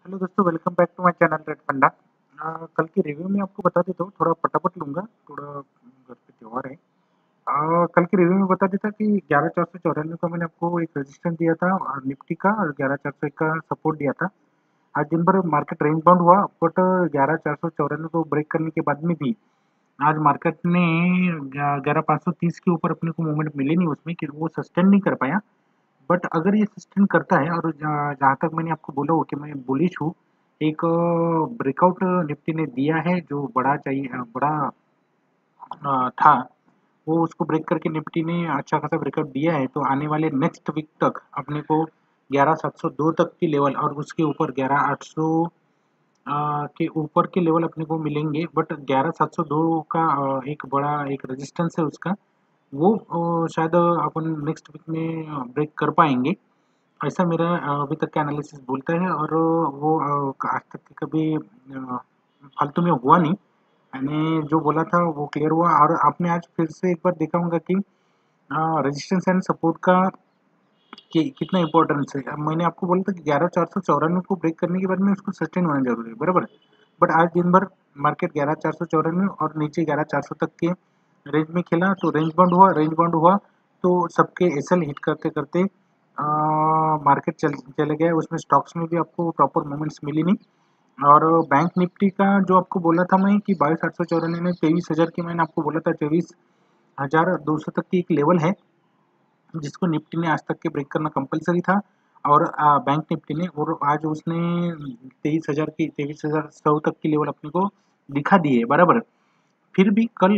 Hello दोस्तों, welcome back to my channel Red Funda. कल की रिव्यू में आपको बता देता हूँ, थोड़ा फटाफट लूँगा, थोड़ा घर पे त्योहार है। कल की रिव्यू में बता देता कि 11,494 का मैंने आपको एक रजिस्टेंस दिया था निफ्टी का, और 11,401 का सपोर्ट दिया था। आज दिन भर मार्केट रेंज बाउंड हुआ, बट 11,494 को ब्रेक करने के बाद में भी आज मार्केट ने 11,530 के ऊपर अपने को मूवमेंट मिली नहीं उसमें, कि वो सस्टेन नहीं कर पाया। बट अगर ये सस्टेन करता है, और जहाँ तक मैंने आपको बोला हो कि मैं बुलिश हूँ, एक ब्रेकआउट निफ्टी ने दिया है जो बड़ा चाहिए, बड़ा था, वो उसको ब्रेक करके निफ्टी ने अच्छा खासा ब्रेकआउट दिया है। तो आने वाले नेक्स्ट वीक तक अपने को 11,702 तक की लेवल और उसके ऊपर 11,800 के ऊपर के लेवल अपने को मिलेंगे। बट 11,702 का एक बड़ा एक रेजिस्टेंस है उसका, वो शायद अपन नेक्स्ट वीक में ब्रेक कर पाएंगे, ऐसा मेरा अभी तक का एनालिसिस बोलता है। और वो आज तक के कभी फालतू में हुआ नहीं। मैंने जो बोला था वो क्लियर हुआ। और आपने आज फिर से एक बार देखा होगा कि रेजिस्टेंस एंड सपोर्ट का कि कितना इंपॉर्टेंस है। अब मैंने आपको बोला था कि 11,494 को ब्रेक करने के बाद में उसको सस्टेन होना जरूरी है, बराबर। बट आज दिन भर मार्केट 11,494 और नीचे 11,400 तक के रेंज में खेला, तो रेंज बाउंड हुआ। तो सबके एसएल हिट करते करते मार्केट चले गए। उसमें स्टॉक्स में भी आपको प्रॉपर मूवमेंट्स मिली नहीं। और बैंक निफ्टी का जो आपको बोला था मैं कि 22,894 में 23,000 की, मैंने आपको बोला था 23,200 तक की एक लेवल है जिसको निफ्टी ने आज तक के ब्रेक करना कंपलसरी था। और बैंक निफ्टी ने, और आज उसने 23,000 की 23,100 तक की लेवल अपने को दिखा दी है, बराबर। फिर भी कल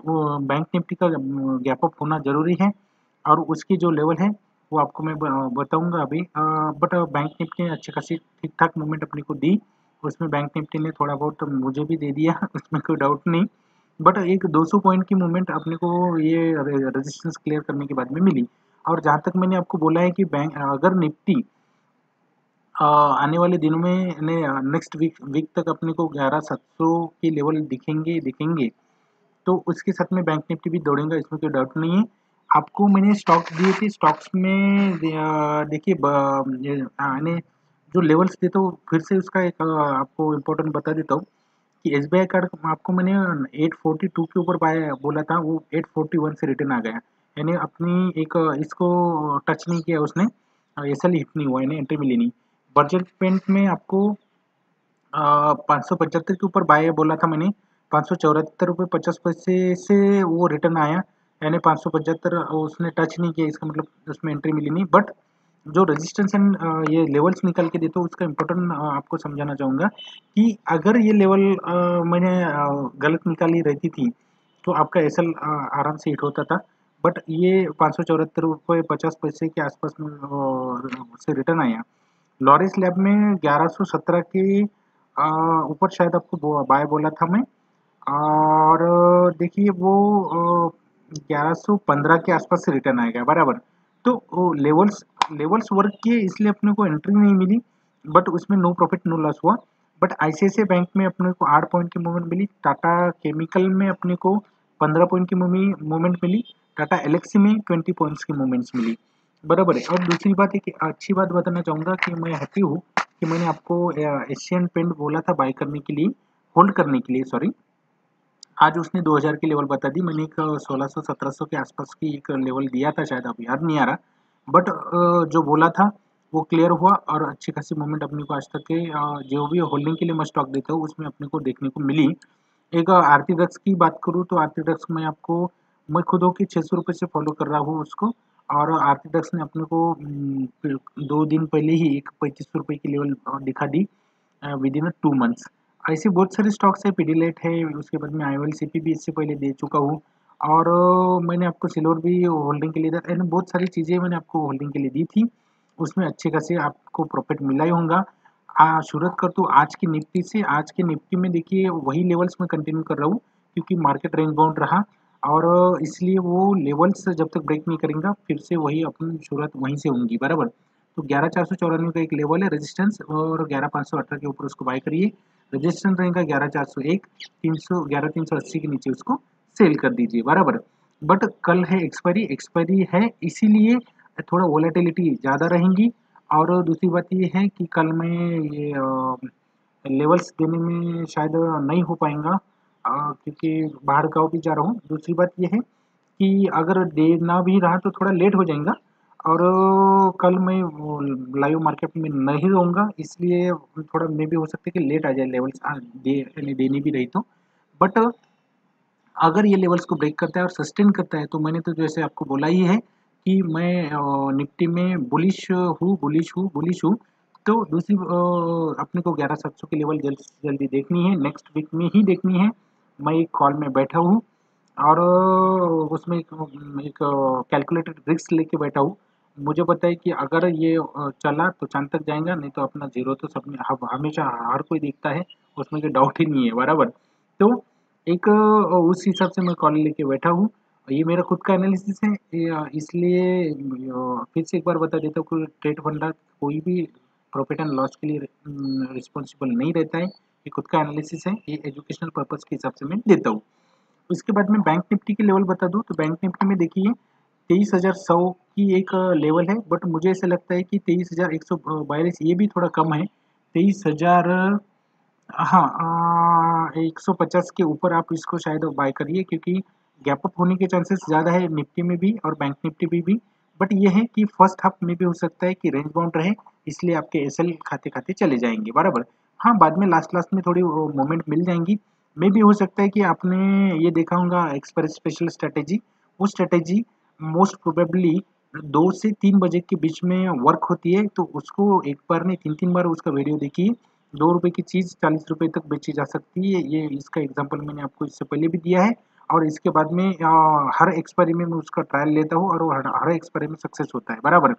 वो बैंक निफ्टी का गैप अप होना जरूरी है, और उसकी जो लेवल है वो आपको मैं बताऊंगा अभी। बट बैंक निफ्टी ने अच्छी खासी ठीक ठाक मूवमेंट अपने को दी। उसमें बैंक निफ्टी ने थोड़ा बहुत मुझे भी दे दिया उसमें कोई डाउट नहीं। बट एक 200 पॉइंट की मूवमेंट अपने को ये रेजिस्टेंस क्लियर करने के बाद में मिली। और जहाँ तक मैंने आपको बोला है कि बैंक अगर निफ्टी आने वाले दिनों में नेक्स्ट वीक तक अपने को 11,700 के लेवल दिखेंगे, तो उसके साथ में बैंक निफ्टी भी दौड़ेगा, इसमें कोई डाउट नहीं है। आपको मैंने स्टॉक्स दिए थे, स्टॉक्स में देखिए यानी जो लेवल्स देता हूँ, फिर से उसका एक आपको इम्पोर्टेंट बता देता हूँ कि एसबीआई कार्ड आपको मैंने 842 के ऊपर बाय बोला था, वो 841 से रिटर्न आ गया। यानी अपनी एक इसको टच नहीं किया उसने, एसएल हिट नहीं हुआ, यानी एंट्री मिली नहीं। बजट पेंट में आपको 575 के ऊपर बाय बोला था मैंने, 574 रुपये 50 पैसे से वो रिटर्न आया। यानी 575 उसने टच नहीं किया, इसका मतलब उसमें एंट्री मिली नहीं। बट जो रेजिस्टेंस एंड ये लेवल्स निकल के देते हो, उसका इम्पोर्टेंट आपको समझाना चाहूँगा कि अगर ये लेवल मैंने गलत निकाली रहती थी, तो आपका एसएल आराम से हिट होता था। बट ये 574 रुपये 50 पैसे के आसपास में से रिटर्न आया। लॉरिस लैब में 1117 के ऊपर शायद आपको बाय बोला था मैं। और देखिए वो 1115 के आसपास से रिटर्न आएगा, बराबर। तो लेवल्स लेवल्स वर्क किए, इसलिए अपने को एंट्री नहीं मिली, बट उसमें नो प्रॉफिट नो लॉस हुआ। बट आईसीआईसीआई बैंक में अपने को 8 पॉइंट की मूवमेंट मिली, टाटा केमिकल में अपने को 15 पॉइंट की मूवमेंट मिली, टाटा एलेक्सी में 20 पॉइंट्स की मूवमेंट्स मिली, बराबर है। और दूसरी बात एक अच्छी बात बताना चाहूँगा कि मैं हैप्पी हूँ कि मैंने आपको एशियन पेंट बोला था बाय करने के लिए, होल्ड करने के लिए, सॉरी। आज उसने 2000 की लेवल बता दी, मैंने एक 1600-1700 के आसपास की एक लेवल दिया था, शायद अब याद नहीं आ रहा। बट जो बोला था वो क्लियर हुआ, और अच्छी खासी मूवमेंट अपने को आज तक के जो भी होल्डिंग के लिए मैं स्टॉक देता हूँ उसमें अपने को देखने को मिली। एक आरती ड्रग्स की बात करूँ तो आरती ड्रग्स में आपको, मैं खुद हो कि 600 रुपये से फॉलो कर रहा हूँ उसको। और आरती ड्रग्स ने अपने को 2 दिन पहले ही एक 3500 रुपये की लेवल दिखा दी विद इन 2 मंथ्स। ऐसे बहुत सारे स्टॉक्स है, पीडीलेट है, उसके बाद में आईओएलसीपी भी इससे पहले दे चुका हूँ। और मैंने आपको सिल्वर भी होल्डिंग के लिए दिया, यानी बहुत सारी चीज़ें मैंने आपको होल्डिंग के लिए दी थी, उसमें अच्छे खासे आपको प्रॉफिट मिला ही होगा। शुरुआत कर तो आज की निफ्टी से, आज की निफ्टी में देखिए वही लेवल्स में कंटिन्यू कर रहा हूँ, क्योंकि मार्केट रेंज बाउंड रहा, और इसलिए वो लेवल्स जब तक ब्रेक नहीं करेंगे फिर से वही अपनी शुरुआत वहीं से होंगी, बराबर। तो 11,494 का एक लेवल है रेजिस्टेंस, और 11,518 के ऊपर उसको बाय करिए। रेजिस्टेंस रहेगा 11,401, 11,380 के नीचे उसको सेल कर दीजिए, बराबर। बट कल है एक्सपायरी है, इसीलिए थोड़ा वोलेटिलिटी ज़्यादा रहेंगी। और दूसरी बात ये है कि कल मैं ये लेवल्स देने में शायद नहीं हो पाएँगा, क्योंकि बाहर गाँव भी जा रहा हूँ। दूसरी बात ये है कि अगर देना भी रहा तो थोड़ा लेट हो जाएगा, और कल मैं वो लाइव मार्केट में नहीं रहूँगा, इसलिए थोड़ा मे बी हो सकता है कि लेट आ जाए लेवल्स, दे यानी देनी भी रही तो। बट अगर ये लेवल्स को ब्रेक करता है और सस्टेन करता है, तो मैंने तो जैसे आपको बोला ही है कि मैं निफ्टी में बुलिश हूँ। तो दूसरी अपने को 11,700 की लेवल जल्द से जल्दी देखनी है, नेक्स्ट वीक में ही देखनी है। मैं एक कॉल में बैठा हूँ, और उसमें एक कैलकुलेटेड रिस्क लेके बैठा हूँ। मुझे पता है कि अगर ये चला तो चाँद तक जाएगा, नहीं तो अपना ज़ीरो तो सब में हमेशा हर कोई देखता है, उसमें कोई डाउट ही नहीं है, बराबर। तो एक उस हिसाब से मैं कॉल लेके बैठा हूँ। ये मेरा खुद का एनालिसिस है, इसलिए फिर से एक बार बता देता हूँ कि ट्रेड फंडा कोई भी प्रॉफिट एंड लॉस के लिए रिस्पॉन्सिबल नहीं रहता है। ये खुद का एनालिसिस है, ये एजुकेशनल पर्पज़ के हिसाब से मैं देता हूँ। उसके बाद में बैंक निफ्टी के लेवल बता दूँ, तो बैंक निफ्टी में देखिए 23,100 की एक लेवल है, बट मुझे ऐसा लगता है कि 23,142 ये भी थोड़ा कम है। 23,000, हाँ, 150 के ऊपर आप इसको शायद बाय करिए, क्योंकि गैप अप होने के चांसेस ज़्यादा है निफ्टी में भी और बैंक निफ्टी में भी। बट ये है कि फर्स्ट हाफ में भी हो सकता है कि रेंज बाउंड रहे, इसलिए आपके एसएल खाते-खाते चले जाएँगे, बराबर। हाँ, बाद में लास्ट-लास्ट में थोड़ी वो मूवमेंट मिल जाएँगी। मे बी हो सकता है कि आपने ये देखा होगा एक्सप्रेस स्पेशल स्ट्रैटेजी, वो स्ट्रैटेजी मोस्ट प्रोबेबली 2 से 3 बजे के बीच में वर्क होती है, तो उसको एक बार नहीं 3-3 बार उसका वीडियो देखिए। ₹2 की चीज़ ₹40 तक बेची जा सकती है, ये इसका एग्ज़ाम्पल मैंने आपको इससे पहले भी दिया है, और इसके बाद में हर एक्सपायरी में मैं उसका ट्रायल लेता हूँ, और वो हर एक्सपायरी में सक्सेस होता है, बराबर।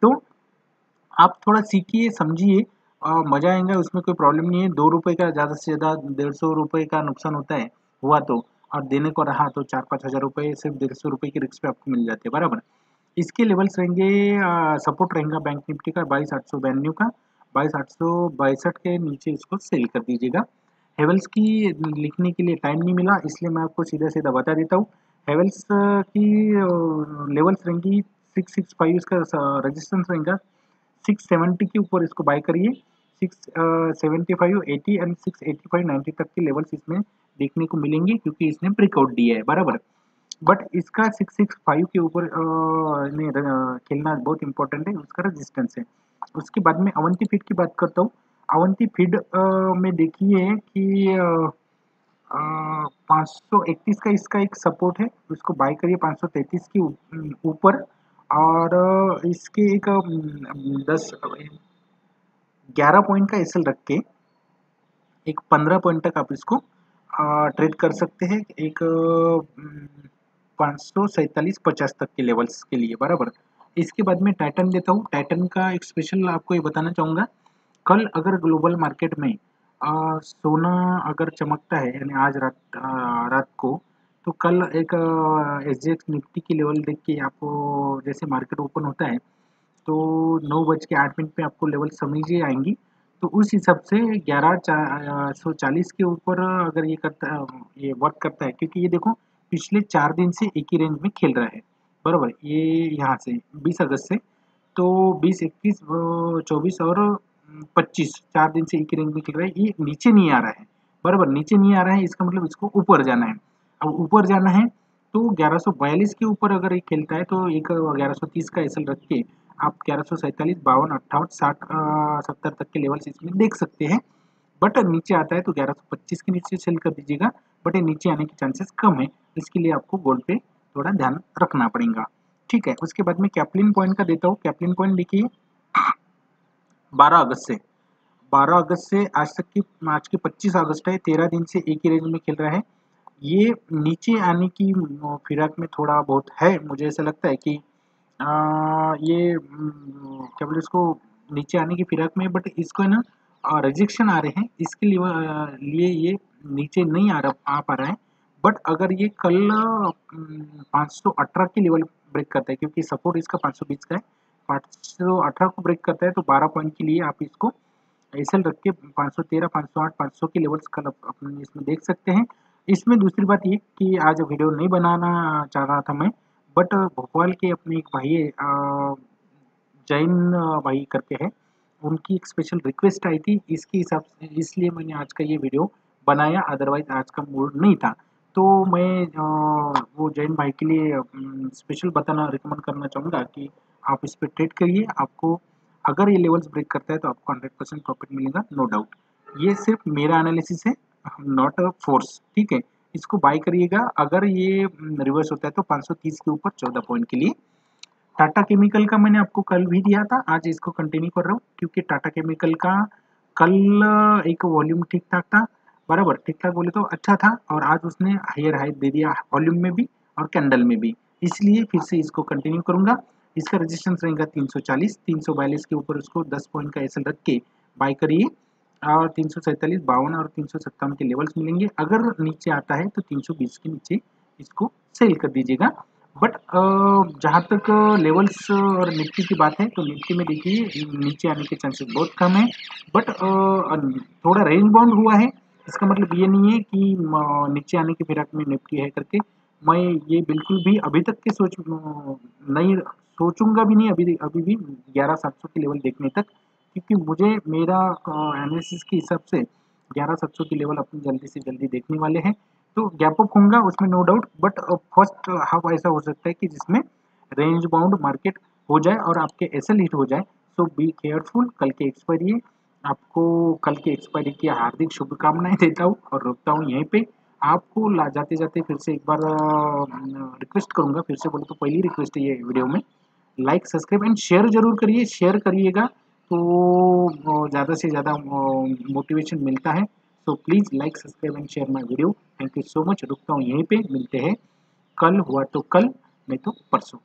तो आप थोड़ा सीखिए, समझिए, मज़ा आएगा, उसमें कोई प्रॉब्लम नहीं है। ₹2 का ज़्यादा से ज़्यादा ₹150 का नुकसान होता है, हुआ तो, और देने को रहा तो 4-5 हज़ार रुपए सिर्फ़ ₹150 की रिस्क पे आपको मिल जाते हैं, बराबर। इसके लेवल्स रहेंगे, सपोर्ट रहेगा बैंक निफ्टी का 22,892 का, 22,862 के नीचे इसको सेल कर दीजिएगा। हेवल्स की लिखने के लिए टाइम नहीं मिला, इसलिए मैं आपको सीधा-सीधा बता देता हूँ। हेवल्स की लेवल्स रहेंगी 665, इसका रेजिस्टेंस रहेगा 670 के ऊपर, इसको बाय करिए। 675, 80 एंड 685, 90 तक के लेवल्स इसमें देखने को मिलेंगे, क्योंकि इसने ब्रेकआउट दिया है, बराबर। बट इसका 665 के ऊपर खेलना बहुत इंपॉर्टेंट है, उसका रेजिस्टेंस है। उसके बाद में अवंती फीड की बात करता हूँ। अवंती फीड में देखिए कि 531 का इसका एक सपोर्ट है, उसको बाय करिए 533 के ऊपर, और इसके एक 10 11 पॉइंट का एसएल रख के एक 15 पॉइंट तक आप इसको ट्रेड कर सकते हैं, एक 547-50 तक के लेवल्स के लिए, बराबर। इसके बाद में टाइटन देता हूँ। टाइटन का एक स्पेशल आपको ये बताना चाहूँगा, कल अगर ग्लोबल मार्केट में सोना अगर चमकता है, यानी आज रात को, तो कल एक एसजीएक्स निफ्टी की लेवल देख के आपको, जैसे मार्केट ओपन होता है तो 9:08 पे आपको लेवल समझ ही आएँगी। तो उस हिसाब से 11,140 के ऊपर अगर ये करता है, ये वर्क करता है, क्योंकि ये देखो पिछले 4 दिन से एक ही रेंज में खेल रहा है, बराबर। ये यहाँ से 20 अगस्त से, तो 20, 21, 24 और 25 4 दिन से एक ही रेंज में खेल रहा है। ये नीचे नहीं आ रहा है, बराबर। नीचे नहीं आ रहा है, इसका मतलब इसको ऊपर जाना है। अब ऊपर जाना है तो 1142 के ऊपर अगर ये खेलता है, तो एक 1130 का एसएल रख के आप 1147, 52, 58, 60, 70 तक के लेवल्स इसमें देख सकते हैं। बट नीचे आता है तो 1125 के नीचे सेल कर दीजिएगा, बट ये नीचे आने के चांसेस कम है, इसके लिए आपको गोल्ड पे थोड़ा ध्यान रखना पड़ेगा। ठीक है, उसके बाद में कैप्लिन पॉइंट का देता हूँ। कैप्लिन पॉइंट देखिए 12 अगस्त से, 12 अगस्त से आज तक की, आज की 25 अगस्त है, 13 दिन से एक ही रेंज में खेल रहा है। ये नीचे आने की फिराक में थोड़ा बहुत है, मुझे ऐसा लगता है कि ये क्या बोले इसको, नीचे आने की फिराक में, बट इसको है ना रिजेक्शन आ रहे हैं, इसके लिए ये नीचे नहीं आ पा रहा है। बट अगर ये कल 518 की लेवल ब्रेक करता है, क्योंकि सपोर्ट इसका 520 का है, 518 को ब्रेक करता है, तो 12 पॉइंट के लिए आप इसको एसएल रख के 513, 508, 500 की लेवल्स कल अपने इसमें देख सकते हैं। इसमें दूसरी बात ये कि आज वीडियो नहीं बनाना चाह रहा था मैं, बट भोपाल के अपने एक भाई है, जैन भाई करके है, उनकी एक स्पेशल रिक्वेस्ट आई थी, इसके हिसाब से इसलिए मैंने आज का ये वीडियो बनाया, अदरवाइज आज का मूड नहीं था। तो मैं वो जैन भाई के लिए स्पेशल बताना रिकमेंड करना चाहूँगा कि आप इस पे ट्रेड करिए, आपको अगर ये लेवल्स ब्रेक करता है तो आपको 100% प्रॉफिट मिलेगा, नो डाउट। ये सिर्फ मेरा एनालिसिस है, नॉट अ फोर्स, ठीक है। इसको बाय करिएगा, अगर ये रिवर्स होता है तो 530 के ऊपर 14 पॉइंट के लिए। टाटा केमिकल का मैंने आपको कल भी दिया था, आज इसको कंटिन्यू कर रहा हूँ, क्योंकि टाटा केमिकल का कल एक वॉल्यूम ठीक ठाक था, बराबर ठीक ठाक बोले तो अच्छा था, और आज उसने हायर हाई दे दिया वॉल्यूम में भी और कैंडल में भी, इसलिए फिर से इसको कंटिन्यू करूंगा। इसका रेजिस्टेंस रहेगा 340, 342 के ऊपर उसको 10 पॉइंट का एसएल रख के बाय करिए, और 347, 52 और 357 के लेवल्स मिलेंगे। अगर नीचे आता है तो 320 के नीचे इसको सेल कर दीजिएगा। बट जहाँ तक लेवल्स और निफ्टी की बात है, तो निफ्टी में देखिए नीचे आने के चांसेस बहुत कम है, बट थोड़ा रेंज बाउंड हुआ है, इसका मतलब ये नहीं है कि नीचे आने की फिराक में निफ्टी है करके मैं ये बिल्कुल भी अभी तक की सोच नहीं सोचूंगा भी नहीं, अभी भी 11,700 के लेवल देखने तक, क्योंकि मुझे मेरा एनालिसिस के हिसाब से 11,700 की लेवल अपनी जल्दी से जल्दी देखने वाले हैं। तो गैप अप होगा उसमें no doubt, but first half ऐसा हो सकता है कि जिसमें रेंज बाउंड मार्केट हो जाए और आपके एसएल हिट हो जाए। सो बी केयरफुल, कल के एक्सपायरी है, आपको कल के एक्सपायरी की हार्दिक शुभकामनाएं देता हूँ और रुकता हूँ यहीं पे। आपको जाते जाते फिर से एक बार रिक्वेस्ट करूंगा, फिर से बोले तो पहली रिक्वेस्ट है ये वीडियो में, लाइक सब्सक्राइब एंड शेयर जरूर करिए, शेयर करिएगा तो ज़्यादा से ज़्यादा मोटिवेशन मिलता है। So please like subscribe and share my video, thank you so much. रुकता हूँ यहीं पे, मिलते हैं कल, हुआ तो कल नहीं तो परसों।